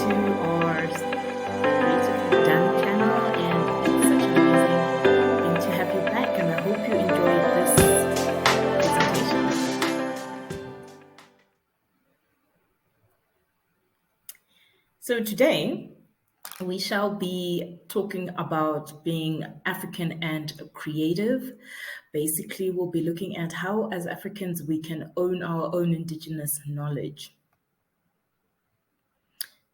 our Creatively Done channel, and it's such an amazing thing to have you back. And I hope you enjoyed this presentation. So today we shall be talking about being African and creative. Basically, we'll be looking at how, as Africans, we can own our own indigenous knowledge.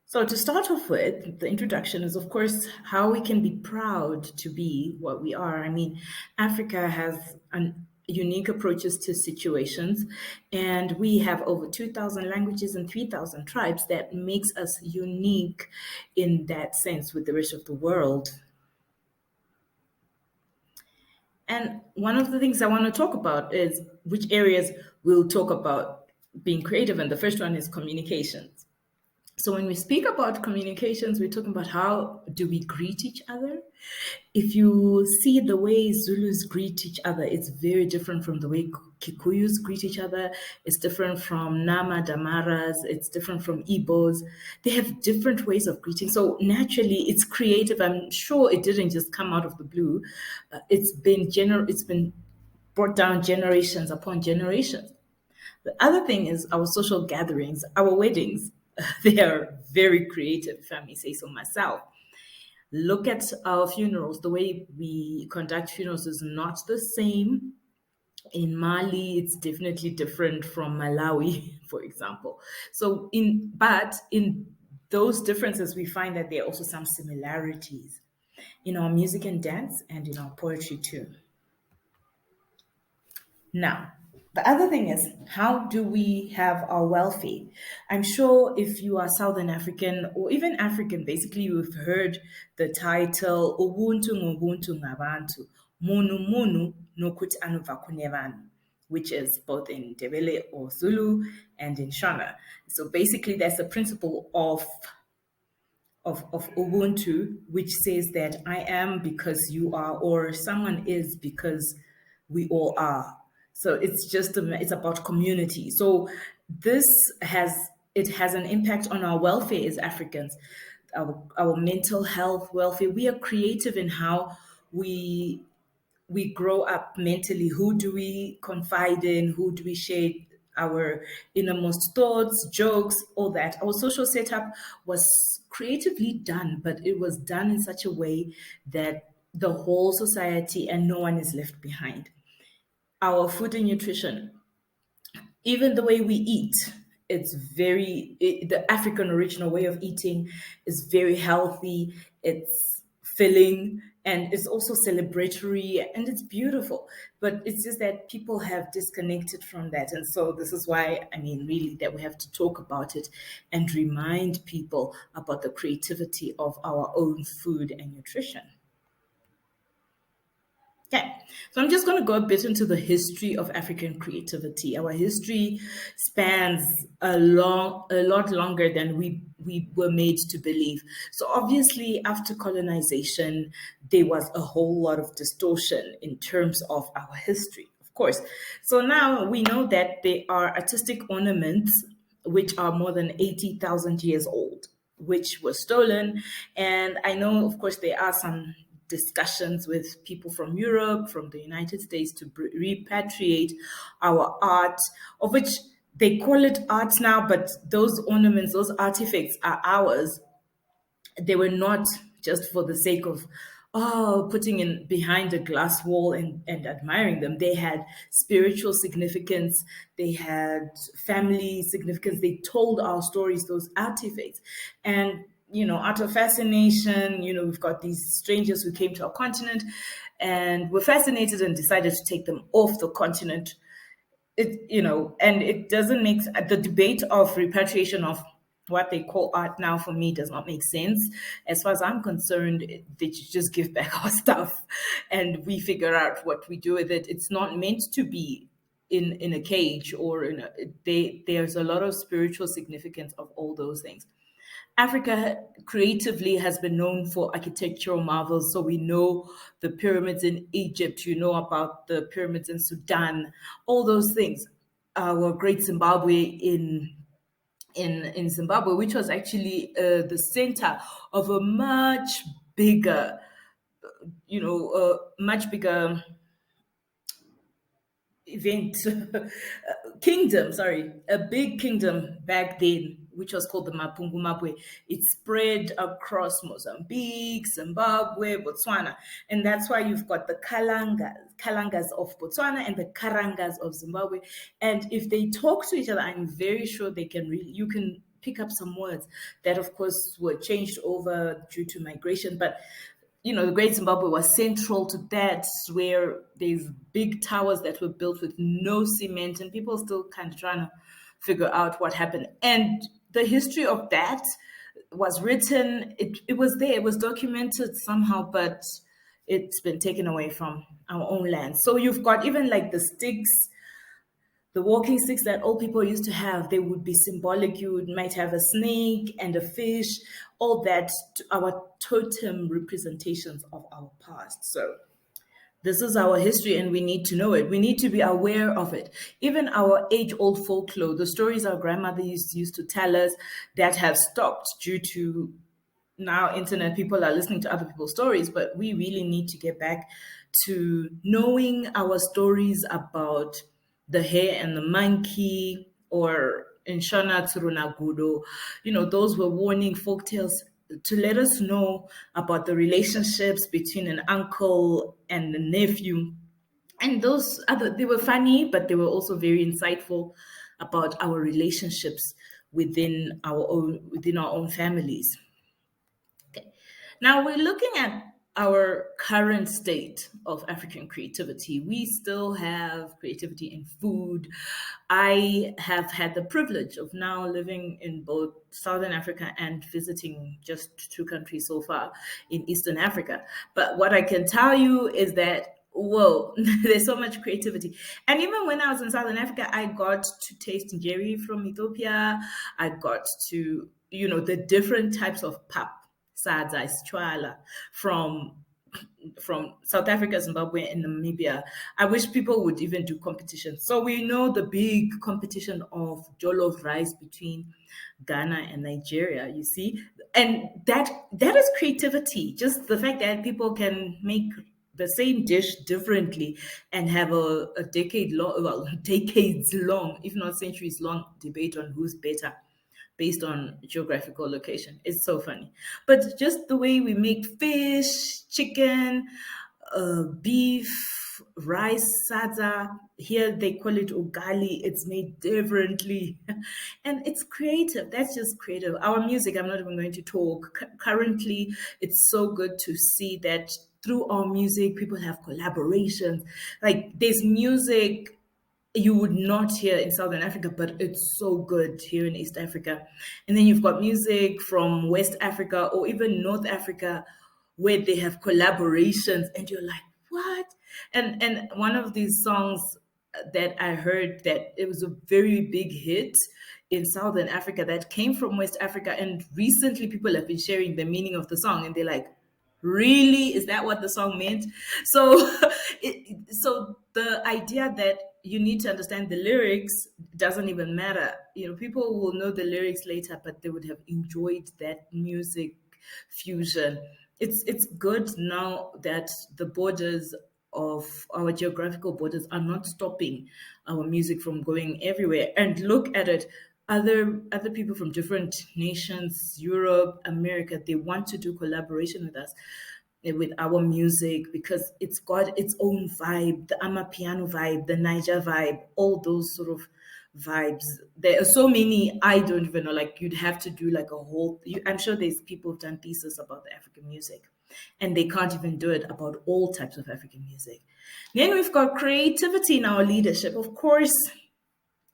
So, to start off with, the introduction is, of course, how we can be proud to be what we are. I mean, Africa has unique approaches to situations, and we have over 2,000 languages and 3,000 tribes that makes us unique in that sense with the rest of the world. And one of the things I want to talk about is which areas we'll talk about being creative, and the first one is communications. So when we speak about communications, we're talking about how do we greet each other. If you see the way Zulus greet each other, it's very different from the way Kikuyus greet each other. It's different from Nama Damaras. It's different from Igbos. They have different ways of greeting. So naturally, it's creative. I'm sure it didn't just come out of the blue. It's been brought down generations upon generations. The other thing is our social gatherings, our weddings. They are very creative, if I may say so myself. Look at our funerals. The way we conduct funerals is not the same. In Mali, it's definitely different from Malawi, for example. But in those differences, we find that there are also some similarities in our music and dance and in our poetry too. Now, the other thing is, how do we have our welfare? I'm sure if you are Southern African or even African, basically you've heard the title Ubuntu Ngubuntu Ngabantu, Munu Munu Nokut Anuvakunevan, which is both in Ndebele or Zulu and in Shona. So basically that's the principle of Ubuntu, which says that I am because you are, or someone is because we all are. So it's about community. So this has an impact on our welfare as Africans, our mental health welfare. We are creative in how we grow up mentally. Who do we confide in? Who do we share our innermost thoughts, jokes, all that? Our social setup was creatively done, but it was done in such a way that the whole society and no one is left behind. Our food and nutrition, even the way we eat, the African original way of eating is very healthy, it's filling, and it's also celebratory, and it's beautiful. But it's just that people have disconnected from that. And so this is why, really, that we have to talk about it and remind people about the creativity of our own food and nutrition. Okay, so I'm just going to go a bit into the history of African creativity. Our history spans a lot longer than we were made to believe. So obviously, after colonization, there was a whole lot of distortion in terms of our history, of course. So now we know that there are artistic ornaments which are more than 80,000 years old, which were stolen. And I know, of course, there are some discussions with people from Europe, from the United States to repatriate our art, of which they call it art now, but those ornaments, those artifacts are ours. They were not just for the sake of putting in behind a glass wall and admiring them. They had spiritual significance. They had family significance. They told our stories, those artifacts. And out of fascination, we've got these strangers who came to our continent and were fascinated and decided to take them off the continent. And it doesn't make the debate of repatriation of what they call art now, for me, does not make sense. As far as I'm concerned, they should just give back our stuff and we figure out what we do with it. It's not meant to be in a cage or there's a lot of spiritual significance of all those things. Africa creatively has been known for architectural marvels. So we know the pyramids in Egypt, about the pyramids in Sudan, all those things. Our great Zimbabwe in in Zimbabwe, which was actually the center of a much bigger, much bigger event, kingdom, sorry, a big kingdom back then, which was called the Mapungumabwe. It spread across Mozambique, Zimbabwe, Botswana. And that's why you've got the Kalangas of Botswana and the Karangas of Zimbabwe. And if they talk to each other, I'm very sure they can really, you can pick up some words that, of course, were changed over due to migration. But the Great Zimbabwe was central to that, where there's big towers that were built with no cement, and people still kind of trying to figure out what happened. And the history of that was written, it was there, it was documented somehow, but it's been taken away from our own land. So you've got even like the sticks, the walking sticks that old people used to have, they would be symbolic. You might have a snake and a fish, all that, our totem representations of our past. So this is our history and we need to know it. We need to be aware of it. Even our age-old folklore, the stories our grandmothers used to tell us that have stopped due to now internet, people are listening to other people's stories, but we really need to get back to knowing our stories about the hare and the monkey, or in Shona Tsurunagudo. Those were warning folk tales to let us know about the relationships between an uncle and a nephew. And they were funny, but they were also very insightful about our relationships within our own families. Okay. Now we're looking at our current state of African creativity. We still have creativity in food. I have had the privilege of now living in both Southern Africa and visiting just two countries so far in Eastern Africa. But what I can tell you is that, whoa, there's so much creativity. And even when I was in Southern Africa, I got to taste jerry from Ethiopia. I got to, the different types of pap, sadza, chwala from South Africa, Zimbabwe, and Namibia. I wish people would even do competitions. So we know the big competition of jollof rice between Ghana and Nigeria, you see. And that is creativity. Just the fact that people can make the same dish differently and have a decades long, if not centuries long, debate on who's better based on geographical location. It's so funny. But just the way we make fish, chicken, beef, rice, sadza. Here they call it ugali. It's made differently. And it's creative. That's just creative. Our music, I'm not even going to talk. Currently, it's so good to see that through our music, people have collaborations. Like there's music you would not hear in Southern Africa, but it's so good here in East Africa. And then you've got music from West Africa or even North Africa where they have collaborations and you're like, what? And one of these songs that I heard that it was a very big hit in Southern Africa that came from West Africa. And recently people have been sharing the meaning of the song and they're like, really, is that what the song meant? So so the idea that you need to understand the lyrics doesn't even matter. People will know the lyrics later, but they would have enjoyed that music fusion. It's good now that the borders of our geographical borders are not stopping our music from going everywhere. And look at it, other people from different nations, Europe, America, they want to do collaboration with us, with our music, because it's got its own vibe, the Amapiano vibe, the Niger vibe, all those sort of vibes. There are so many, I don't even know, like you'd have to do like a whole, I'm sure there's people who've done thesis about the African music and they can't even do it about all types of African music. Then we've got creativity in our leadership. Of course,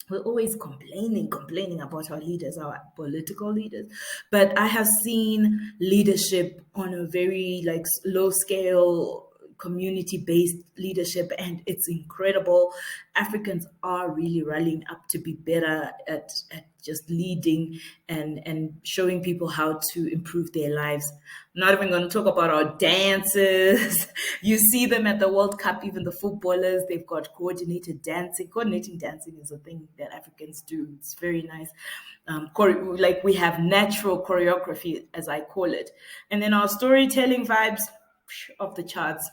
we're always complaining about our leaders, our political leaders. But I have seen leadership on a very like low scale community-based leadership, and it's incredible. Africans are really rallying up to be better at just leading and showing people how to improve their lives. I'm not even going to talk about our dances. You see them at the World Cup, even the footballers, they've got coordinated dancing. Coordinating dancing is a thing that Africans do. It's very nice. Like we have natural choreography, as I call it. And then our storytelling vibes of the charts.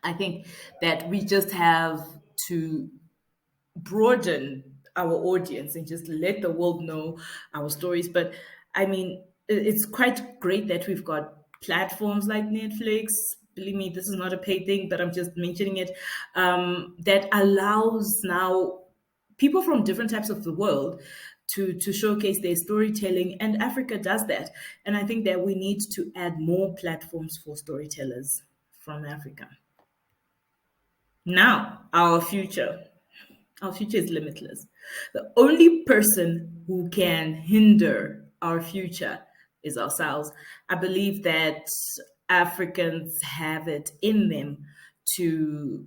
I think that we just have to broaden our audience and just let the world know our stories. But I mean, it's quite great that we've got platforms like Netflix. Believe me, this is not a paid thing, but I'm just mentioning it. That allows now people from different types of the world to showcase their storytelling, and Africa does that. And I think that we need to add more platforms for storytellers from Africa. Now, our future. Our future is limitless. The only person who can hinder our future is ourselves. I believe that Africans have it in them to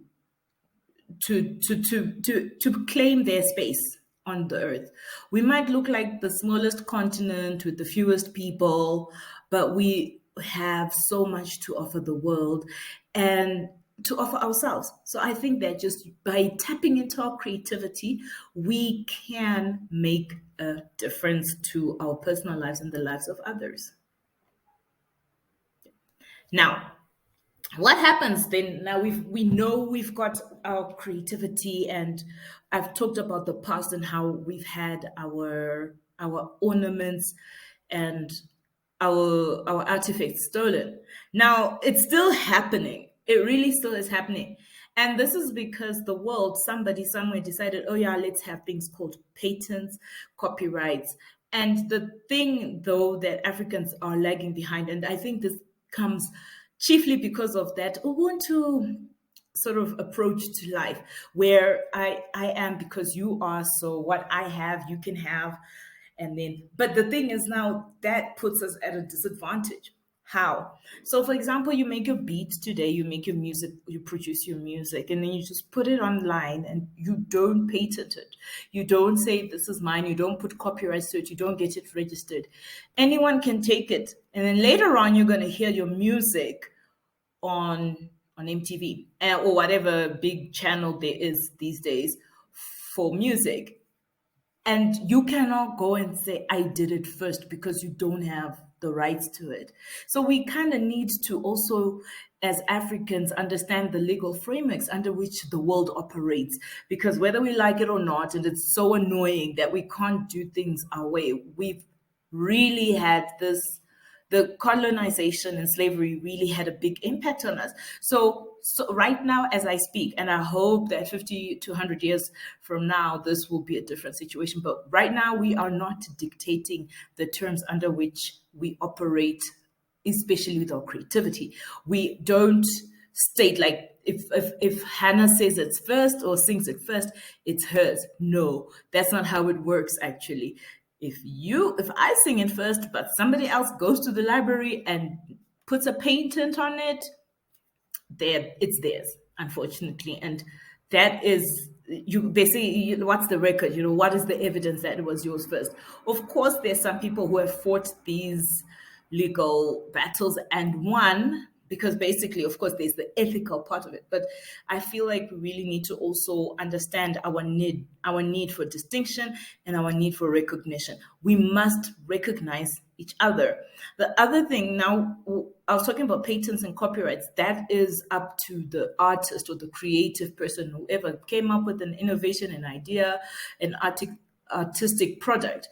to claim their space on the earth. We might look like the smallest continent with the fewest people, but we have so much to offer the world and to offer ourselves. So I think that just by tapping into our creativity, we can make a difference to our personal lives and the lives of others. Now, what happens then? Now we know we've got our creativity, and I've talked about the past and how we've had our ornaments and our artifacts stolen. Now it's still happening. It really still is happening. And this is because the world, somebody somewhere decided, oh yeah, let's have things called patents, copyrights. And the thing though that Africans are lagging behind, and I think this comes chiefly because of that Ubuntu sort of approach to life, where I am because you are, so what I have you can have. And then, but the thing is now that puts us at a disadvantage. How? So for example, you make your beats today, you make your music, you produce your music, and then you just put it online and you don't patent it. You don't say this is mine, you don't put copyrights to it, you don't get it registered. Anyone can take it. And then later on you're going to hear your music on MTV or whatever big channel there is these days for music. And you cannot go and say, I did it first, because you don't have the rights to it. So we kind of need to also, as Africans, understand the legal frameworks under which the world operates. Because whether we like it or not, and it's so annoying that we can't do things our way, we've really had this, the colonization and slavery really had a big impact on us. So right now, as I speak, and I hope that 50 to 100 years from now, this will be a different situation. But right now, we are not dictating the terms under which we operate, especially with our creativity. We don't state like, if Hannah says it's first or sings it first, it's hers. No, that's not how it works actually. If I sing it first, but somebody else goes to the library and puts a patent on it, it's theirs, unfortunately. And that is, they say, what's the record? What is the evidence that it was yours first? Of course, there's some people who have fought these legal battles and won, because basically, of course, there's the ethical part of it. But I feel like we really need to also understand our need for distinction and our need for recognition. We must recognize each other. The other thing now, I was talking about patents and copyrights. That is up to the artist or the creative person, whoever came up with an innovation, an idea, an artistic product.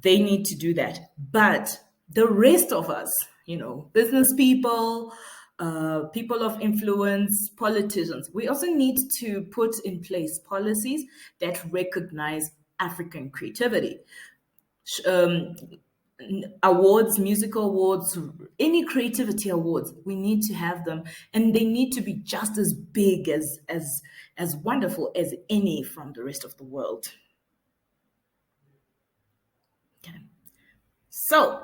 They need to do that. But the rest of us, business people, people of influence, politicians, we also need to put in place policies that recognize African creativity. Awards, musical awards, any creativity awards, we need to have them, and they need to be just as big, as wonderful as any from the rest of the world. Okay. So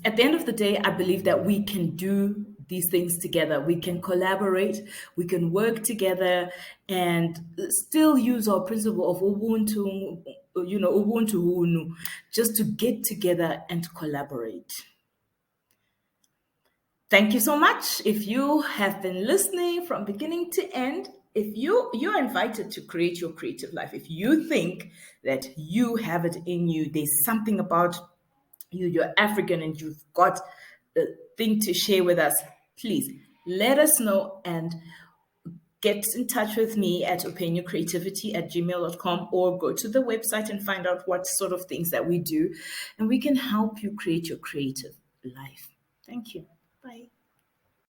at the end of the day, I believe that we can do these things together. We can collaborate, we can work together, and still use our principle of Ubuntu, Ubuntu Unu, just to get together and collaborate. Thank you so much. If you have been listening from beginning to end, if you're invited to create your creative life, if you think that you have it in you, there's something about you're African and you've got a thing to share with us, please let us know and get in touch with me at openucreativity@gmail.com, or go to the website and find out what sort of things that we do, and we can help you create your creative life. Thank you. Bye.